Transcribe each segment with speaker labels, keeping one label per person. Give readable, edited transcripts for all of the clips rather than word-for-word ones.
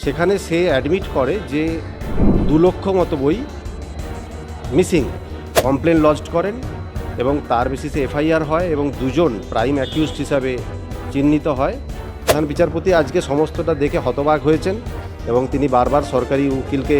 Speaker 1: সেখানে সে অ্যাডমিট করে যে 2 লক্ষ মতো বই মিসিং, কমপ্লেন লজড করেন এবং তার বেসিসে এফআইআর হয় এবং দুজন প্রাইম অ্যাকিউজড হিসাবে চিহ্নিত হয়। প্রধান বিচারপতি আজকে সমস্তটা দেখে হতবাক হয়েছেন এবং তিনি বারবার সরকারি উকিলকে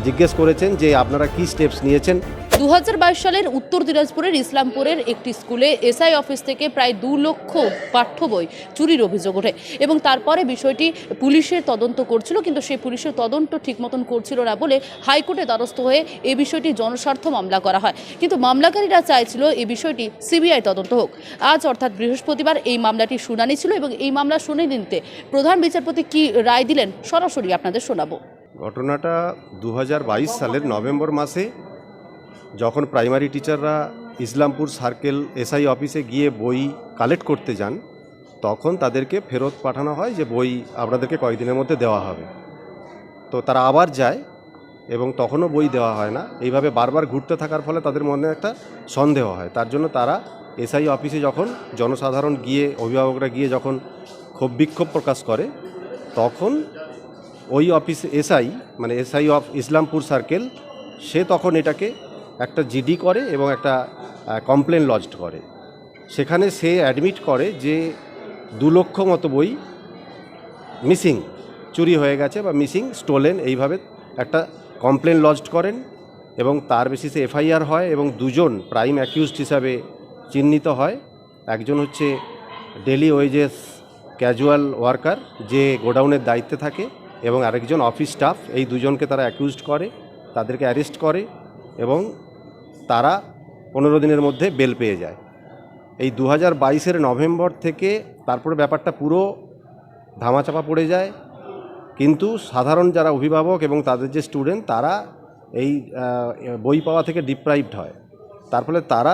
Speaker 1: জিজ্ঞেস করেছেন যে আপনারা কী স্টেপস নিয়েছেন।
Speaker 2: 2022 সালের উত্তর দিনাজপুরের ইসলামপুরের একটি স্কুলে এসআই অফিস থেকে প্রায় 2 লক্ষ পাঠ্য বই চুরির অভিযোগ ওঠে এবং তারপরে বিষয়টি পুলিশের তদন্ত করছিল, কিন্তু সেই পুলিশের তদন্ত ঠিক মতন করছিল না বলে হাইকোর্টে দ্বারস্থ হয়ে এই বিষয়টি জনস্বার্থ মামলা করা হয়। কিন্তু মামলাকারীরা চাইছিল এই বিষয়টি সিবিআই তদন্ত হোক। আজ অর্থাৎ বৃহস্পতিবার এই মামলাটি শুনানি ছিল এবং এই মামলা শুনানি নিতে প্রধান বিচারপতি কি রায় দিলেন সরাসরি আপনাদের শোনাবো।
Speaker 1: ঘটনাটা 2022 সালের নভেম্বর মাসে যখন প্রাইমারি টিচাররা ইসলামপুর সার্কেল এসআই অফিসে গিয়ে বই কালেক্ট করতে যান, তখন তাদেরকে ফেরত পাঠানো হয় যে বই আপনাদেরকে কয়েকদিনের মধ্যে দেওয়া হবে। তো তারা আবার যায় এবং তখনও বই দেওয়া হয় না। এইভাবে বারবার ঘুরতে থাকার ফলে তাদের মনে একটা সন্দেহ হয়। তার জন্য তারা এসআই অফিসে যখন জনসাধারণ গিয়ে, অভিভাবকরা গিয়ে যখন ক্ষোভ বিক্ষোভ প্রকাশ করে, তখন ওই office SI of Islampur circle সে তখন এটাকে একটা জিডি করে এবং একটা কমপ্লেন লজড করে। সেখানে সে অ্যাডমিট করে যে 2 লক্ষ মতো বই মিসিং, চুরি হয়ে গেছে বা মিসিং, স্টোলেন, এইভাবে একটা কমপ্লেন লজড করেন এবং তার বেসিসে এফআইআর হয় এবং দুজন প্রাইম অ্যাকিউজড হিসাবে চিহ্নিত হয়। একজন হচ্ছে ডেলি ওয়েজেস ক্যাজুয়াল ওয়ার্কার যে গোডাউনের দায়িত্বে থাকে এবং আরেকজন অফিস স্টাফ। এই দুজনকে তারা অ্যাকিউজড করে, তাদেরকে অ্যারেস্ট করে এবং তারা 15 দিনের মধ্যে বেল পেয়ে যায়। এই 2022-এর নভেম্বর থেকে তারপরে ব্যাপারটা পুরো ধামাচাপা পড়ে যায়। কিন্তু সাধারণ যারা অভিভাবক এবং তাদের যে স্টুডেন্ট, তারা এই বই পাওয়া থেকে ডিপ্রাইভড হয়। তার ফলে তারা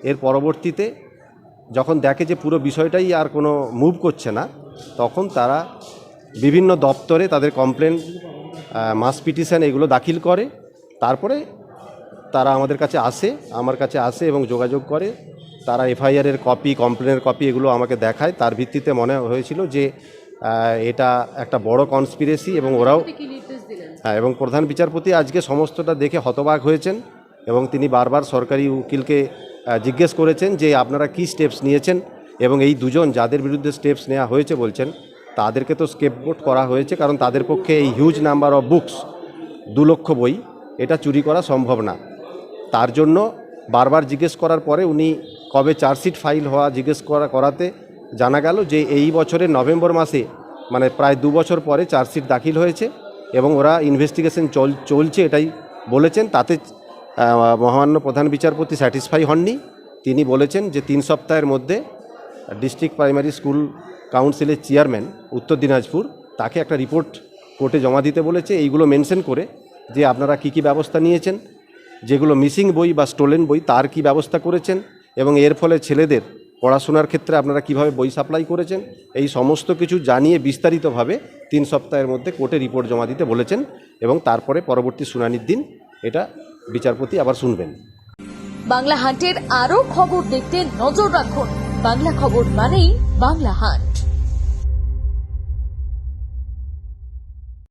Speaker 1: এর পরবর্তীতে যখন দেখে যে পুরো বিষয়টাই আর কোনো মুভ করছে না, তখন তারা বিভিন্ন দপ্তরে তাদের কমপ্লেন, মাস পিটিশন এগুলো দাখিল করে। তারপরে তারা আমার কাছে আসে এবং যোগাযোগ করে। তারা এফআইআরের কপি, কমপ্লেনের কপি এগুলো আমাকে দেখায়। তার ভিত্তিতে মনে হয়েছিল যে এটা একটা বড় কনস্পিরেসি এবং ওরাও এবং প্রধান বিচারপতি আজকে সমস্তটা দেখে হতবাক হয়েছেন এবং তিনি বারবার সরকারি উকিলকে জিজ্ঞেস করেছেন যে আপনারা কী স্টেপস নিয়েছেন এবং এই দুজন যাদের বিরুদ্ধে স্টেপস নেওয়া হয়েছে বলছেন তাদেরকে তো স্কেপগোট করা হয়েছে, কারণ তাদের পক্ষে এই হিউজ নাম্বার অফ বুকস, 2 লক্ষ বই, এটা চুরি করা সম্ভব না। তার জন্য বারবার জিজ্ঞেস করার পরে উনি কবে চার্জশিট ফাইল হওয়া জিজ্ঞেস করাতে জানা গেল যে এই বছরের নভেম্বর মাসে, মানে প্রায় 2 বছর পরে চার্জশিট দাখিল হয়েছে এবং ওরা ইনভেস্টিগেশন চলছে এটাই বলেছেন। তাতে মহামান্য প্রধান বিচারপতি স্যাটিসফাই হননি। তিনি বলেছেন যে 3 সপ্তাহের মধ্যে ডিস্ট্রিক্ট প্রাইমারি স্কুল কাউন্সিলের চেয়ারম্যান উত্তর দিনাজপুর তাকে একটা রিপোর্ট কোর্টে জমা দিতে বলেছে, এইগুলো মেনশন করে যে আপনারা কী ব্যবস্থা নিয়েছেন, যেগুলো মিসিং বই বা স্টোলেন বই তার কি ব্যবস্থা করেছেন এবং এর ফলে ছেলেদের পড়াশোনার ক্ষেত্রে আপনারা কিভাবে বই সাপ্লাই করেছেন, এই সমস্ত কিছু জানিয়ে বিস্তারিতভাবে 3 সপ্তাহের মধ্যে কোর্টে রিপোর্ট জমা দিতে বলেছেন এবং তারপরে পরবর্তী শুনানির দিন এটা বিচারপতি আবার শুনবেন।
Speaker 3: বাংলা হান্টের আরও খবর দেখতে নজর রাখুন। বাংলা খবর মানেই বাংলা হান্ট।